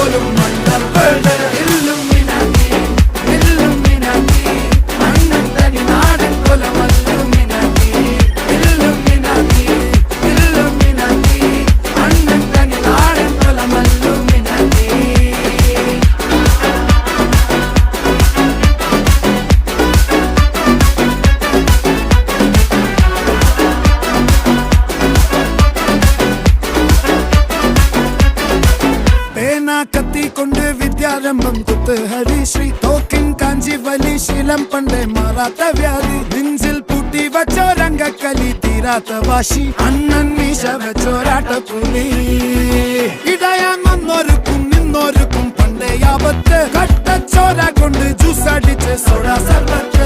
പോലും മണ്ടപ്പേട് Illuminati Illuminati അണ്ണൻ തനി നാടൻ കൊലമല്ലുമിനാറ്റി ഇല്ലുമിനാറ്റി ഇല്ലുമിനാറ്റി അണ്ണൻ തനി നാടൻ കൊലമല്ലുമിനാറ്റി. കത്തി കൊണ്ട് വിദ്യാരംഭം കുത്ത് ഹരിശ്രീ തോക്കിൻ കാഞ്ചി വലി ശീലം പണ്ടേ മാറാത്ത വ്യാധി നെഞ്ചിൽ പൂട്ടി വച്ചോരംഗക്കലി തീരാത്ത വാശി അണ്ണൻ മീശ വെച്ചോരാട്ട പുലി ഇടയാൻ വന്നോർക്കും നിന്നോർക്കും പണ്ടേ ആപത്ത് കട്ടച്ചോര കൊണ്ട് ജ്യൂസ് അടിച്ച് സോഡ സർബത്ത്